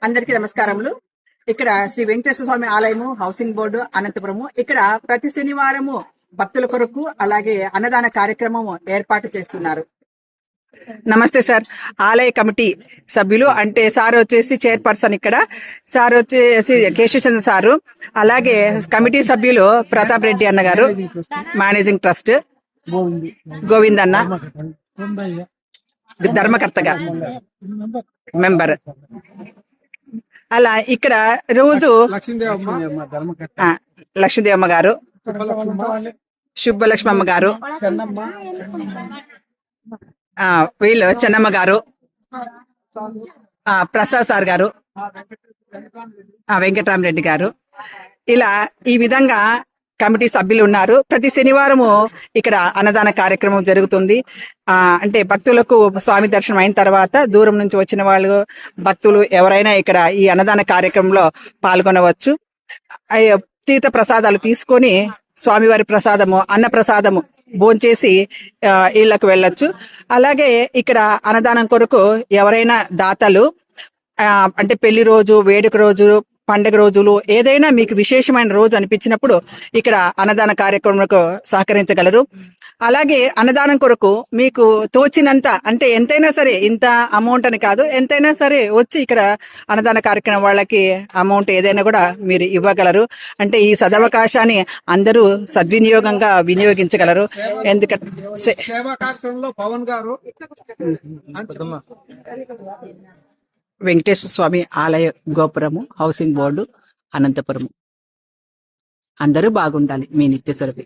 అందరికీ నమస్కారములు. ఇక్కడ శ్రీ వెంకటేశ్వర స్వామి ఆలయము, హౌసింగ్ బోర్డు, అనంతపురము. ఇక్కడ ప్రతి శనివారము భక్తుల కొరకు అలాగే అన్నదాన కార్యక్రమం ఏర్పాటు చేస్తున్నారు. నమస్తే సార్. ఆలయ కమిటీ సభ్యులు అంటే సార్ వచ్చేసి చైర్పర్సన్, ఇక్కడ సార్ వచ్చేసి కేశవచంద్ర సారు, అలాగే కమిటీ సభ్యులు ప్రతాప్ రెడ్డి అన్న గారు, మేనేజింగ్ ట్రస్ట్ గోవింద్ అన్న, ధర్మకర్తగా మెంబర్. అలా ఇక్కడ రోజు లక్ష్మీదేవమ్మ గారు, శుభలక్ష్మమ్మ గారు, వీళ్ళు చెన్నమ్మ గారు, ప్రసాద్ సార్ గారు, వెంకటరామరెడ్డి గారు, ఇలా ఈ విధంగా కమిటీ సభ్యులు ఉన్నారు. ప్రతి శనివారము ఇక్కడ అన్నదాన కార్యక్రమం జరుగుతుంది. అంటే భక్తులకు స్వామి దర్శనం అయిన తర్వాత దూరం నుంచి వచ్చిన వాళ్ళు భక్తులు ఎవరైనా ఇక్కడ ఈ అన్నదాన కార్యక్రమంలో పాల్గొనవచ్చు. తీర్థ ప్రసాదాలు తీసుకొని స్వామివారి ప్రసాదము, అన్న ప్రసాదము భోంచేసి ఇళ్లకు వెళ్ళొచ్చు. అలాగే ఇక్కడ అన్నదానం కొరకు ఎవరైనా దాతలు అంటే పెళ్లి రోజు, వేడుక రోజు, పండుగ రోజులు, ఏదైనా మీకు విశేషమైన రోజు అనిపించినప్పుడు ఇక్కడ అన్నదాన కార్యక్రమంకు సహకరించగలరు. అలాగే అన్నదానం కొరకు మీకు తోచినంత, అంటే ఎంతైనా సరే, ఇంత అమౌంట్ అని కాదు, ఎంతైనా సరే వచ్చి ఇక్కడ అన్నదాన కార్యక్రమం వాళ్ళకి అమౌంట్ ఏదైనా కూడా మీరు ఇవ్వగలరు. అంటే ఈ సదవకాశాన్ని అందరూ సద్వినియోగంగా వినియోగించగలరు. ఎందుకంటే వెంకటేశ్వర స్వామి ఆలయ గోపురము, హౌసింగ్ బోర్డు, అనంతపురము. అందరూ బాగుండాలి. మీ నిత్య సర్వే.